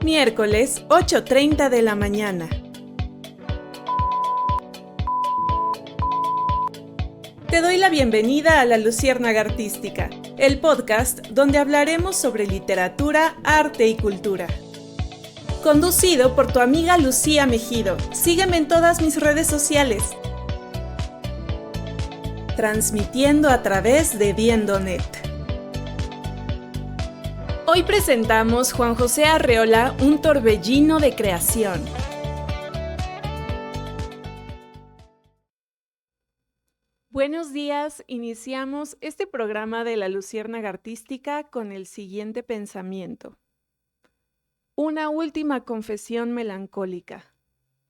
Miércoles, 8:30 de la mañana. Te doy la bienvenida a La Luciérnaga Artística, el podcast donde hablaremos sobre literatura, arte y cultura. Conducido por tu amiga Lucía Mejido. Sígueme en todas mis redes sociales. Transmitiendo a través de Viendo.net. Hoy presentamos Juan José Arreola, un torbellino de creación. Buenos días, iniciamos este programa de La Luciérnaga Artística con el siguiente pensamiento. Una última confesión melancólica.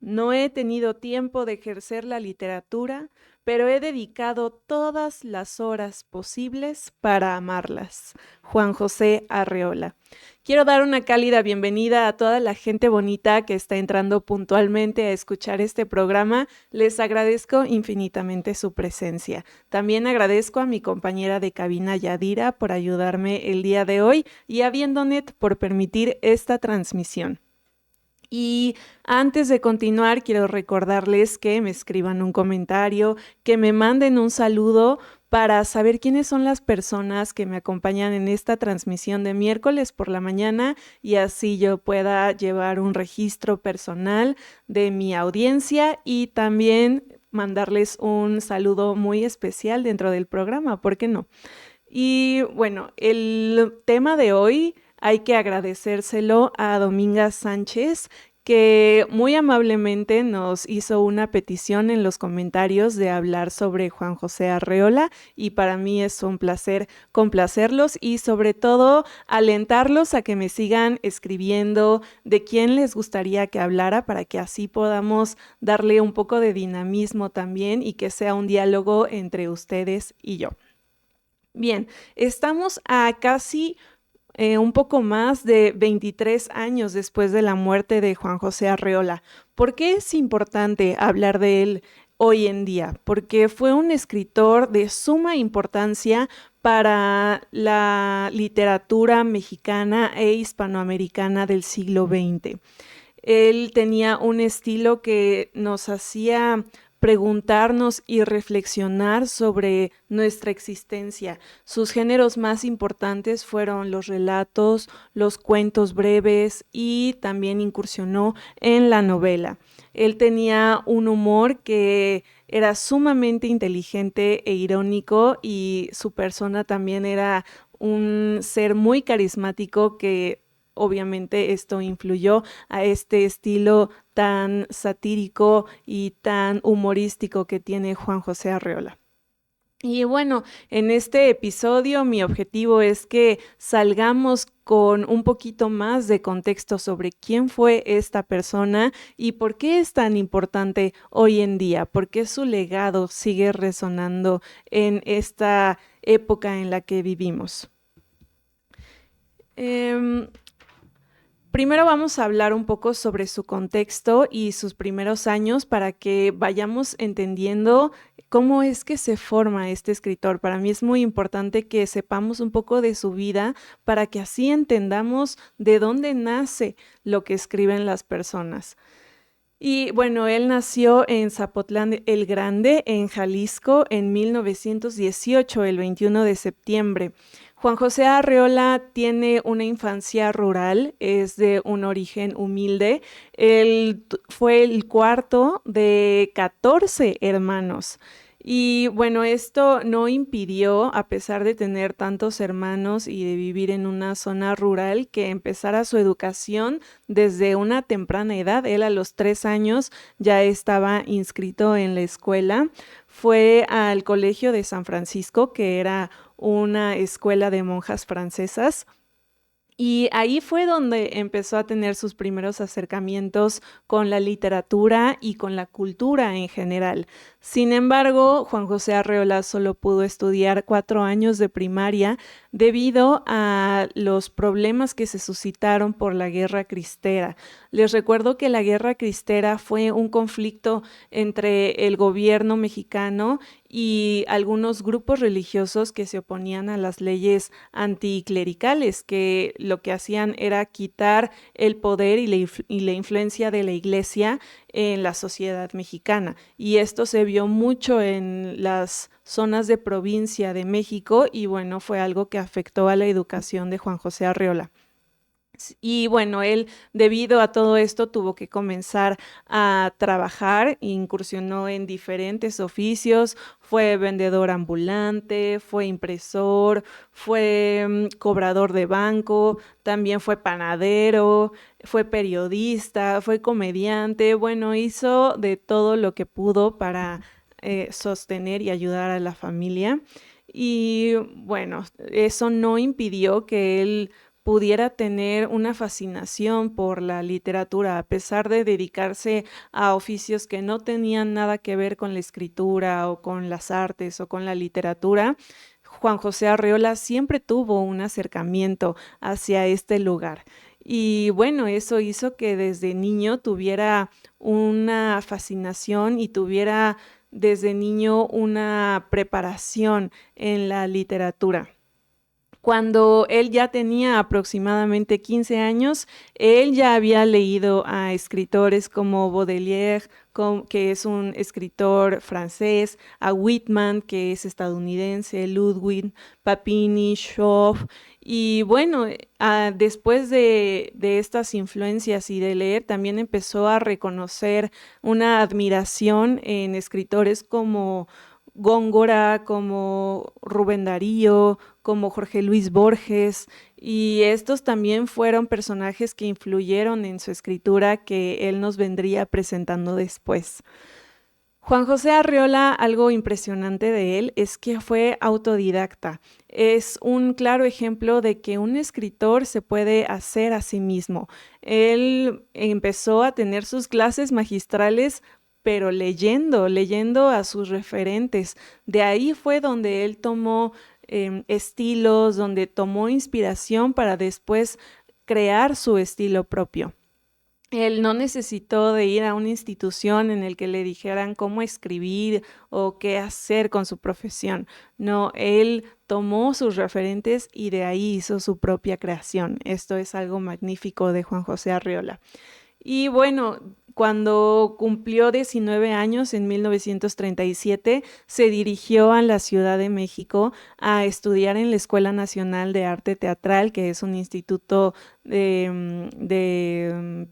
No he tenido tiempo de ejercer la literatura, pero he dedicado todas las horas posibles para amarlas. Juan José Arreola. Quiero dar una cálida bienvenida a toda la gente bonita que está entrando puntualmente a escuchar este programa. Les agradezco infinitamente su presencia. También agradezco a mi compañera de cabina Yadira por ayudarme el día de hoy y a Viendo.net por permitir esta transmisión. Y antes de continuar, quiero recordarles que me escriban un comentario, que me manden un saludo para saber quiénes son las personas que me acompañan en esta transmisión de miércoles por la mañana y así yo pueda llevar un registro personal de mi audiencia y también mandarles un saludo muy especial dentro del programa, ¿por qué no? Y bueno, el tema de hoy hay que agradecérselo a Dominga Sánchez, que muy amablemente nos hizo una petición en los comentarios de hablar sobre Juan José Arreola y para mí es un placer complacerlos y sobre todo alentarlos a que me sigan escribiendo de quién les gustaría que hablara para que así podamos darle un poco de dinamismo también y que sea un diálogo entre ustedes y yo. Bien, estamos a casi un poco más de 23 años después de la muerte de Juan José Arreola. ¿Por qué es importante hablar de él hoy en día? Porque fue un escritor de suma importancia para la literatura mexicana e hispanoamericana del siglo XX. Él tenía un estilo que nos hacía preguntarnos y reflexionar sobre nuestra existencia. Sus géneros más importantes fueron los relatos, los cuentos breves y también incursionó en la novela. Él tenía un humor que era sumamente inteligente e irónico y su persona también era un ser muy carismático que obviamente esto influyó a este estilo tan satírico y tan humorístico que tiene Juan José Arreola. Y bueno, en este episodio mi objetivo es que salgamos con un poquito más de contexto sobre quién fue esta persona y por qué es tan importante hoy en día, por qué su legado sigue resonando en esta época en la que vivimos. Primero vamos a hablar un poco sobre su contexto y sus primeros años para que vayamos entendiendo cómo es que se forma este escritor. Para mí es muy importante que sepamos un poco de su vida para que así entendamos de dónde nace lo que escriben las personas. Y bueno, él nació en Zapotlán el Grande, en Jalisco, en 1918, el 21 de septiembre. Juan José Arreola tiene una infancia rural, es de un origen humilde. Él fue el cuarto de 14 hermanos. Y bueno, esto no impidió, a pesar de tener tantos hermanos y de vivir en una zona rural, que empezara su educación desde una temprana edad. Él a los 3 años ya estaba inscrito en la escuela. Fue al Colegio de San Francisco, que era una escuela de monjas francesas. Y ahí fue donde empezó a tener sus primeros acercamientos con la literatura y con la cultura en general. Sin embargo, Juan José Arreola solo pudo estudiar 4 años de primaria debido a los problemas que se suscitaron por la Guerra Cristera. Les recuerdo que la Guerra Cristera fue un conflicto entre el gobierno mexicano y algunos grupos religiosos que se oponían a las leyes anticlericales, que lo que hacían era quitar el poder y la influencia de la iglesia en la sociedad mexicana. Y esto se vio mucho en las zonas de provincia de México y bueno, fue algo que afectó a la educación de Juan José Arreola. Y bueno, él debido a todo esto tuvo que comenzar a trabajar, incursionó en diferentes oficios, fue vendedor ambulante, fue impresor, fue cobrador de banco, también fue panadero, fue periodista, fue comediante, bueno, hizo de todo lo que pudo para sostener y ayudar a la familia. Y bueno, eso no impidió que él pudiera tener una fascinación por la literatura, a pesar de dedicarse a oficios que no tenían nada que ver con la escritura o con las artes o con la literatura. Juan José Arreola siempre tuvo un acercamiento hacia este lugar. Y bueno, eso hizo que desde niño tuviera una fascinación y tuviera desde niño una preparación en la literatura. Cuando él ya tenía aproximadamente 15 años, él ya había leído a escritores como Baudelaire, que es un escritor francés, a Whitman, que es estadounidense, Ludwig, Papini, Shaw. Y bueno, después de estas influencias y de leer, también empezó a reconocer una admiración en escritores como Góngora, como Rubén Darío, como Jorge Luis Borges, y estos también fueron personajes que influyeron en su escritura que él nos vendría presentando después. Juan José Arreola, algo impresionante de él es que fue autodidacta. Es un claro ejemplo de que un escritor se puede hacer a sí mismo. Él empezó a tener sus clases magistrales pero leyendo a sus referentes. De ahí fue donde él tomó estilos, donde tomó inspiración para después crear su estilo propio. Él no necesitó de ir a una institución en el que le dijeran cómo escribir o qué hacer con su profesión. No, él tomó sus referentes y de ahí hizo su propia creación. Esto es algo magnífico de Juan José Arreola. Y bueno, cuando cumplió 19 años, en 1937, se dirigió a la Ciudad de México a estudiar en la Escuela Nacional de Arte Teatral, que es un instituto de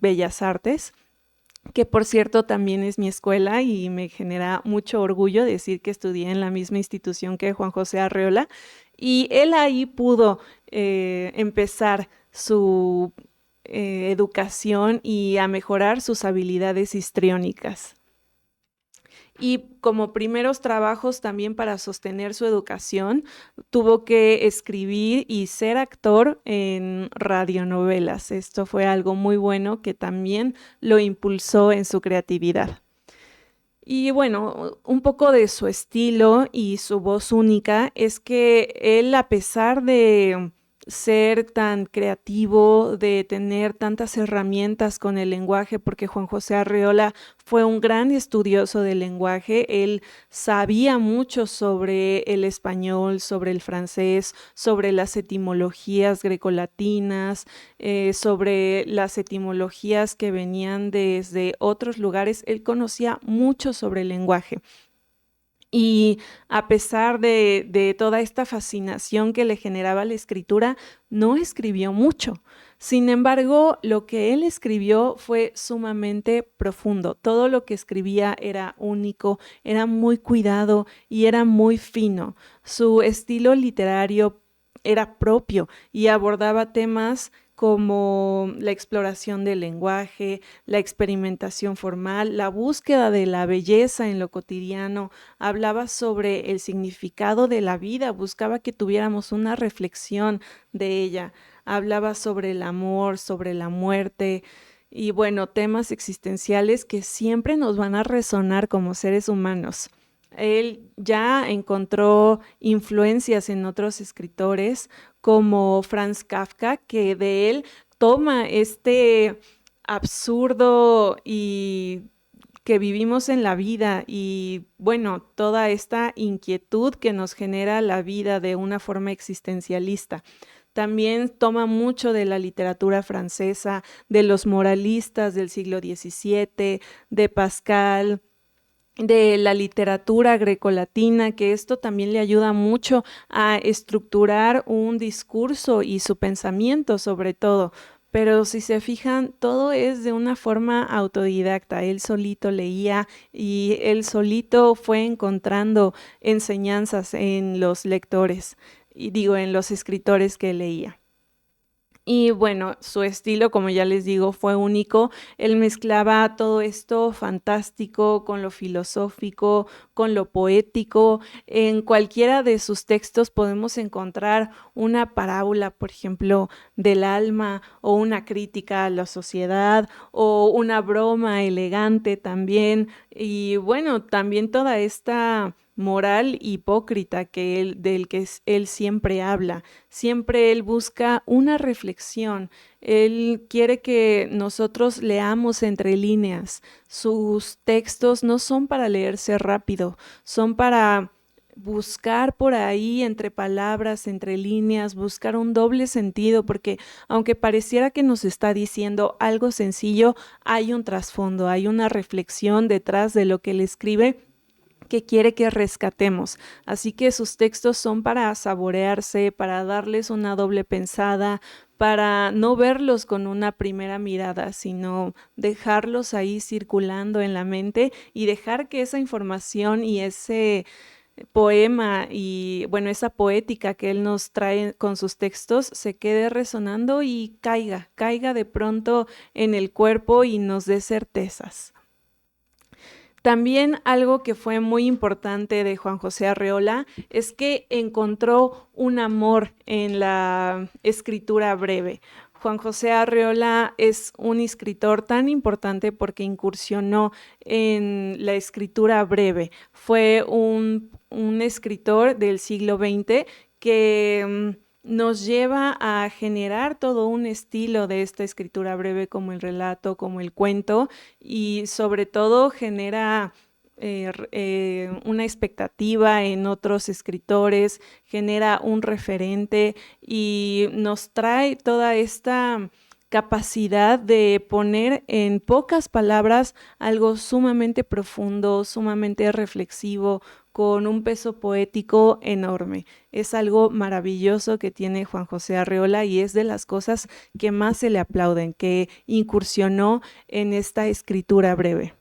Bellas Artes, que por cierto también es mi escuela y me genera mucho orgullo decir que estudié en la misma institución que Juan José Arreola. Y él ahí pudo empezar su educación y a mejorar sus habilidades histriónicas. Y como primeros trabajos también para sostener su educación, tuvo que escribir y ser actor en radionovelas. Esto fue algo muy bueno que también lo impulsó en su creatividad. Y bueno, un poco de su estilo y su voz única es que él, a pesar de ser tan creativo, de tener tantas herramientas con el lenguaje, porque Juan José Arreola fue un gran estudioso del lenguaje, él sabía mucho sobre el español, sobre el francés, sobre las etimologías grecolatinas, sobre las etimologías que venían desde otros lugares, él conocía mucho sobre el lenguaje. Y a pesar de toda esta fascinación que le generaba la escritura, no escribió mucho. Sin embargo, lo que él escribió fue sumamente profundo. Todo lo que escribía era único, era muy cuidado y era muy fino. Su estilo literario era propio y abordaba temas como la exploración del lenguaje, la experimentación formal, la búsqueda de la belleza en lo cotidiano, hablaba sobre el significado de la vida, buscaba que tuviéramos una reflexión de ella, hablaba sobre el amor, sobre la muerte y bueno, temas existenciales que siempre nos van a resonar como seres humanos. Él ya encontró influencias en otros escritores como Franz Kafka, que de él toma este absurdo y que vivimos en la vida y bueno, toda esta inquietud que nos genera la vida de una forma existencialista. También toma mucho de la literatura francesa, de los moralistas del siglo XVII, de Pascal, de la literatura grecolatina, que esto también le ayuda mucho a estructurar un discurso y su pensamiento sobre todo. Pero si se fijan, todo es de una forma autodidacta. Él solito leía y él solito fue encontrando enseñanzas en los lectores, y digo, en los escritores que leía. Y bueno, su estilo, como ya les digo, fue único. Él mezclaba todo esto fantástico con lo filosófico, con lo poético. En cualquiera de sus textos podemos encontrar una parábola, por ejemplo, del alma, o una crítica a la sociedad, o una broma elegante también. Y bueno, también toda esta moral hipócrita del que él siempre habla. Siempre él busca una reflexión. Él quiere que nosotros leamos entre líneas. Sus textos no son para leerse rápido, son para buscar por ahí entre palabras, entre líneas, buscar un doble sentido, porque aunque pareciera que nos está diciendo algo sencillo, hay un trasfondo, hay una reflexión detrás de lo que él escribe que quiere que rescatemos. Así que sus textos son para saborearse, para darles una doble pensada, para no verlos con una primera mirada, sino dejarlos ahí circulando en la mente y dejar que esa información y ese poema y bueno, esa poética que él nos trae con sus textos se quede resonando y caiga de pronto en el cuerpo y nos dé certezas. También algo que fue muy importante de Juan José Arreola es que encontró un amor en la escritura breve. Juan José Arreola es un escritor tan importante porque incursionó en la escritura breve. Fue un escritor del siglo XX que nos lleva a generar todo un estilo de esta escritura breve como el relato, como el cuento, y sobre todo genera una expectativa en otros escritores, genera un referente y nos trae toda esta capacidad de poner en pocas palabras algo sumamente profundo, sumamente reflexivo, con un peso poético enorme. Es algo maravilloso que tiene Juan José Arreola y es de las cosas que más se le aplauden, que incursionó en esta escritura breve.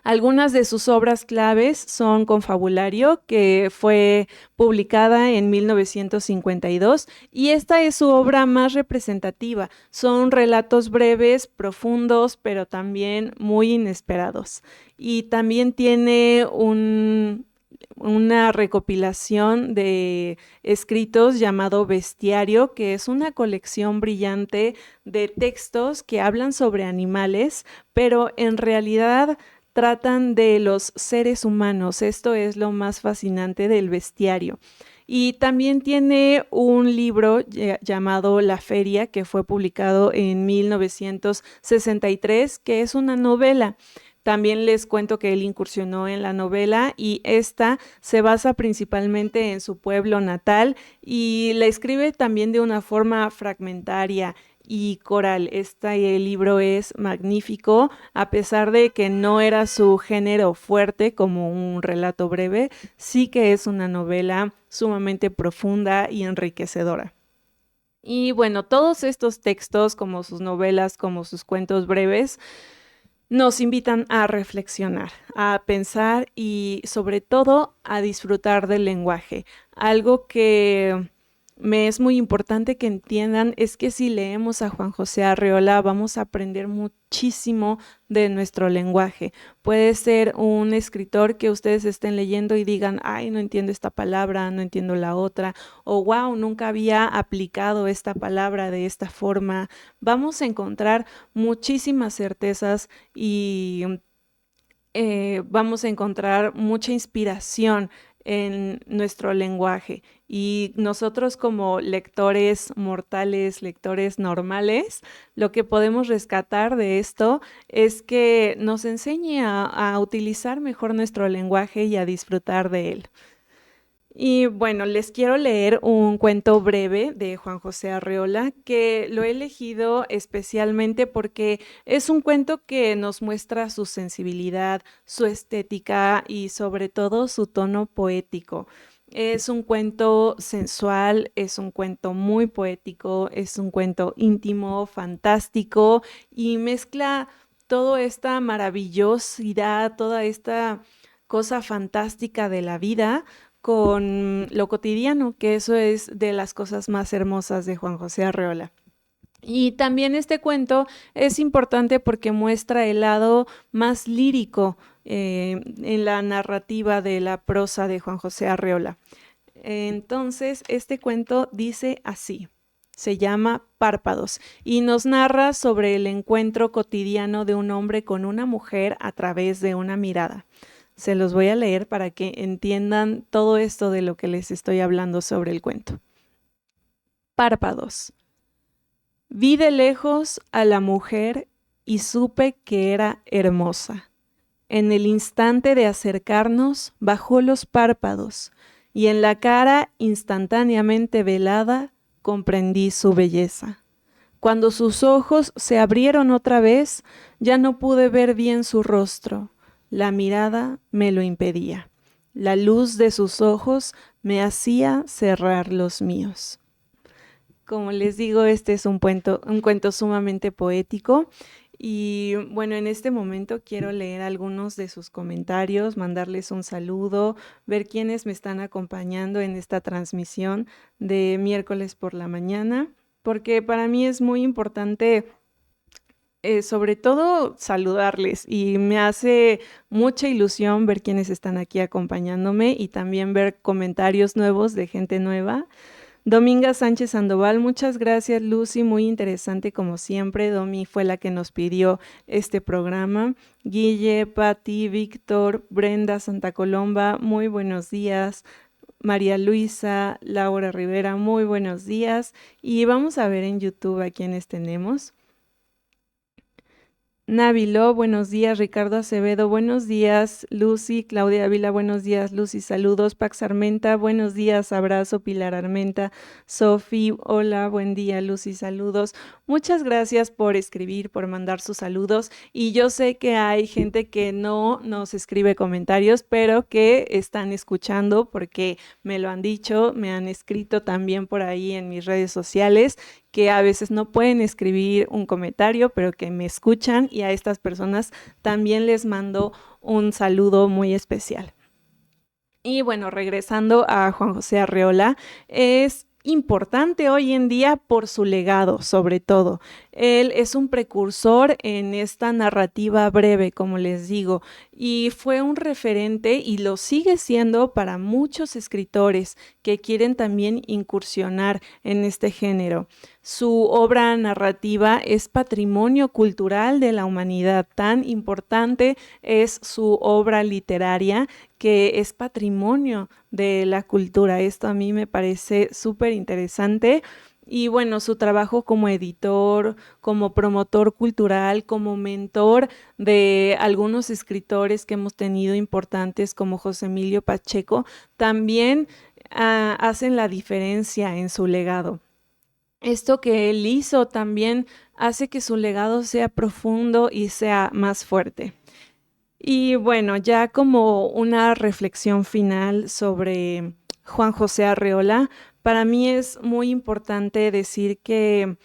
Algunas de sus obras claves son Confabulario, que fue publicada en 1952, y esta es su obra más representativa. Son relatos breves, profundos, pero también muy inesperados. Y también tiene una recopilación de escritos llamado Bestiario, que es una colección brillante de textos que hablan sobre animales, pero en realidad tratan de los seres humanos. Esto es lo más fascinante del Bestiario. Y también tiene un libro llamado La Feria, que fue publicado en 1963, que es una novela. También les cuento que él incursionó en la novela y esta se basa principalmente en su pueblo natal y la escribe también de una forma fragmentaria y coral. Este libro es magnífico, a pesar de que no era su género fuerte como un relato breve, sí que es una novela sumamente profunda y enriquecedora. Y bueno, todos estos textos, como sus novelas, como sus cuentos breves, nos invitan a reflexionar, a pensar y sobre todo a disfrutar del lenguaje. Algo que me es muy importante que entiendan es que si leemos a Juan José Arreola vamos a aprender muchísimo de nuestro lenguaje. Puede ser un escritor que ustedes estén leyendo y digan, ay, no entiendo esta palabra, no entiendo la otra, o wow, nunca había aplicado esta palabra de esta forma. Vamos a encontrar muchísimas certezas y vamos a encontrar mucha inspiración en nuestro lenguaje y nosotros como lectores mortales, lectores normales, lo que podemos rescatar de esto es que nos enseñe a utilizar mejor nuestro lenguaje y a disfrutar de él. Y bueno, les quiero leer un cuento breve de Juan José Arreola, que lo he elegido especialmente porque es un cuento que nos muestra su sensibilidad, su estética y sobre todo su tono poético. Es un cuento sensual, es un cuento muy poético, es un cuento íntimo, fantástico y mezcla toda esta maravillosidad, toda esta cosa fantástica de la vida con lo cotidiano, que eso es de las cosas más hermosas de Juan José Arreola. Y también este cuento es importante porque muestra el lado más lírico en la narrativa de la prosa de Juan José Arreola. Entonces, este cuento dice así. Se llama Párpados y nos narra sobre el encuentro cotidiano de un hombre con una mujer a través de una mirada. Se los voy a leer para que entiendan todo esto de lo que les estoy hablando sobre el cuento. Párpados. Vi de lejos a la mujer y supe que era hermosa. En el instante de acercarnos, bajó los párpados y en la cara instantáneamente velada comprendí su belleza. Cuando sus ojos se abrieron otra vez, ya no pude ver bien su rostro. La mirada me lo impedía. La luz de sus ojos me hacía cerrar los míos. Como les digo, este es un cuento sumamente poético. Y bueno, en este momento quiero leer algunos de sus comentarios, mandarles un saludo, ver quiénes me están acompañando en esta transmisión de miércoles por la mañana, porque para mí es muy importante sobre todo saludarles y me hace mucha ilusión ver quiénes están aquí acompañándome y también ver comentarios nuevos de gente nueva. Dominga Sánchez Sandoval, muchas gracias Lucy, muy interesante como siempre. Domi fue la que nos pidió este programa. Guille, Patti, Víctor, Brenda Santa Colomba, muy buenos días. María Luisa, Laura Rivera, muy buenos días. Y vamos a ver en YouTube a quienes tenemos. Návilo, buenos días. Ricardo Acevedo, buenos días. Lucy, Claudia Ávila, buenos días. Lucy, saludos. Pax Armenta, buenos días. Abrazo. Pilar Armenta. Sofi, hola, buen día. Lucy, saludos. Muchas gracias por escribir, por mandar sus saludos. Y yo sé que hay gente que no nos escribe comentarios, pero que están escuchando porque me lo han dicho, me han escrito también por ahí en mis redes sociales, que a veces no pueden escribir un comentario, pero que me escuchan y a estas personas también les mando un saludo muy especial. Y bueno, regresando a Juan José Arreola, es importante hoy en día por su legado, sobre todo. Él es un precursor en esta narrativa breve, como les digo, y fue un referente y lo sigue siendo para muchos escritores que quieren también incursionar en este género. Su obra narrativa es patrimonio cultural de la humanidad. Tan importante es su obra literaria que es patrimonio de la cultura. Esto a mí me parece súper interesante. Y bueno, su trabajo como editor, como promotor cultural, como mentor de algunos escritores que hemos tenido importantes como José Emilio Pacheco, también hacen la diferencia en su legado. Esto que él hizo también hace que su legado sea profundo y sea más fuerte. Y bueno, ya como una reflexión final sobre Juan José Arreola, para mí es muy importante decir que,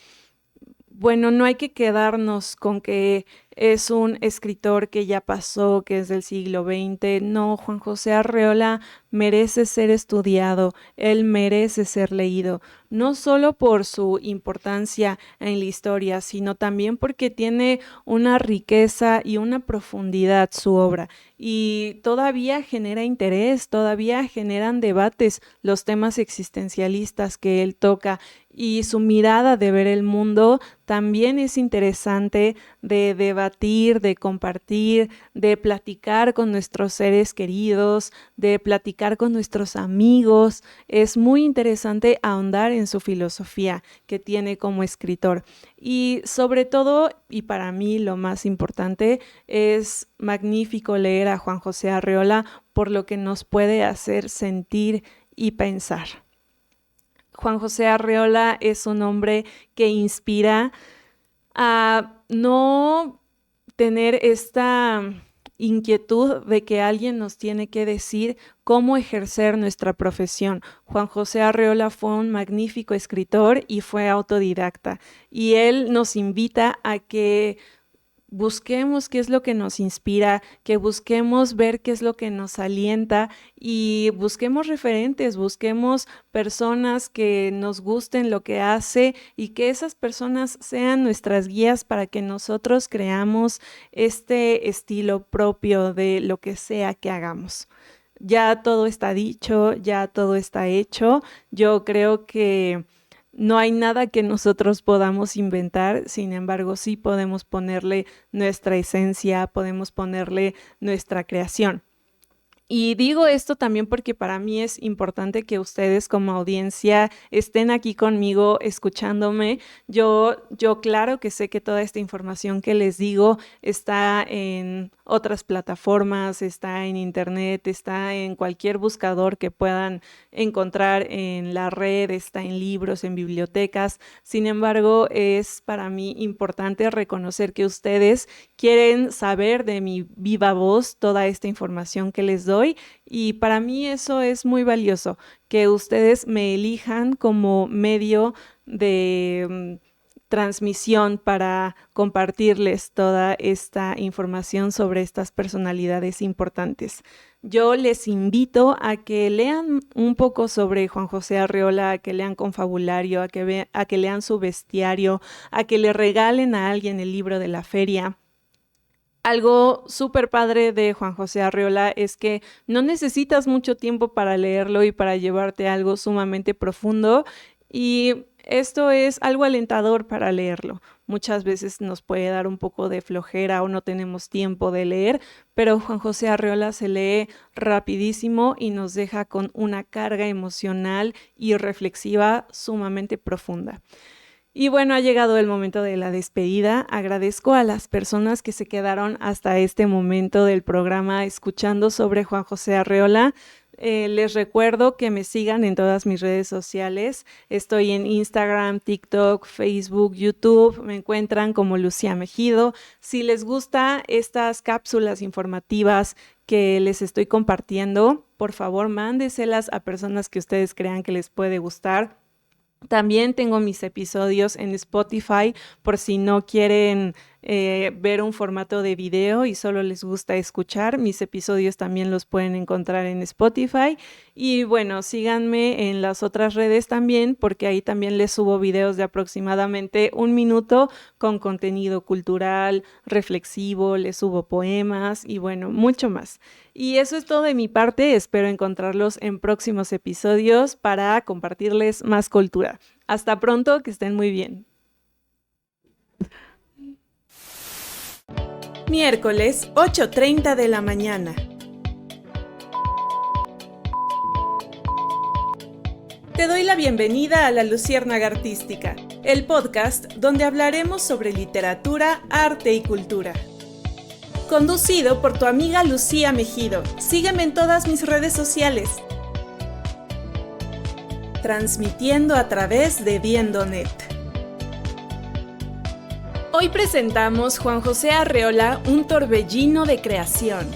bueno, no hay que quedarnos con que es un escritor que ya pasó, que es del siglo XX. No, Juan José Arreola merece ser estudiado, él merece ser leído, no solo por su importancia en la historia, sino también porque tiene una riqueza y una profundidad su obra. Y todavía genera interés, todavía generan debates los temas existencialistas que él toca y su mirada de ver el mundo también es interesante de debatir, de compartir, de platicar con nuestros seres queridos, de platicar con nuestros amigos. Es muy interesante ahondar en su filosofía que tiene como escritor. Y sobre todo, y para mí lo más importante, es magnífico leer a Juan José Arreola por lo que nos puede hacer sentir y pensar. Juan José Arreola es un hombre que inspira a no tener esta inquietud de que alguien nos tiene que decir cómo ejercer nuestra profesión. Juan José Arreola fue un magnífico escritor y fue autodidacta, y él nos invita a que busquemos qué es lo que nos inspira, que busquemos ver qué es lo que nos alienta y busquemos referentes, busquemos personas que nos gusten lo que hace y que esas personas sean nuestras guías para que nosotros creamos este estilo propio de lo que sea que hagamos. Ya todo está dicho, ya todo está hecho. Yo creo que no hay nada que nosotros podamos inventar, sin embargo, sí podemos ponerle nuestra esencia, podemos ponerle nuestra creación. Y digo esto también porque para mí es importante que ustedes como audiencia estén aquí conmigo escuchándome. Yo claro que sé que toda esta información que les digo está en otras plataformas, está en internet, está en cualquier buscador que puedan encontrar en la red, está en libros, en bibliotecas. Sin embargo, es para mí importante reconocer que ustedes quieren saber de mi viva voz toda esta información que les doy, y para mí eso es muy valioso, que ustedes me elijan como medio de transmisión para compartirles toda esta información sobre estas personalidades importantes. Yo les invito a que lean un poco sobre Juan José Arreola, a que lean Confabulario, a que lean su bestiario, a que le regalen a alguien el libro de la feria. Algo súper padre de Juan José Arreola es que no necesitas mucho tiempo para leerlo y para llevarte algo sumamente profundo, y esto es algo alentador para leerlo. Muchas veces nos puede dar un poco de flojera o no tenemos tiempo de leer, pero Juan José Arreola se lee rapidísimo y nos deja con una carga emocional y reflexiva sumamente profunda. Y bueno, ha llegado el momento de la despedida. Agradezco a las personas que se quedaron hasta este momento del programa escuchando sobre Juan José Arreola. Les recuerdo que me sigan en todas mis redes sociales. Estoy en Instagram, TikTok, Facebook, YouTube. Me encuentran como Lucía Mejido. Si les gusta estas cápsulas informativas que les estoy compartiendo, por favor, mándeselas a personas que ustedes crean que les puede gustar. También tengo mis episodios en Spotify por si no quieren ver un formato de video y solo les gusta escuchar. Mis episodios también los pueden encontrar en Spotify. Y bueno, síganme en las otras redes también, porque ahí también les subo videos de aproximadamente 1 minuto con contenido cultural, reflexivo, les subo poemas y bueno, mucho más. Y eso es todo de mi parte. Espero encontrarlos en próximos episodios para compartirles más cultura. Hasta pronto, que estén muy bien. Miércoles, 8:30 de la mañana. Te doy la bienvenida a La Luciérnaga Artística, el podcast donde hablaremos sobre literatura, arte y cultura. Conducido por tu amiga Lucía Mejido. Sígueme en todas mis redes sociales. Transmitiendo a través de Viendonet. Hoy presentamos Juan José Arreola, un torbellino de creación.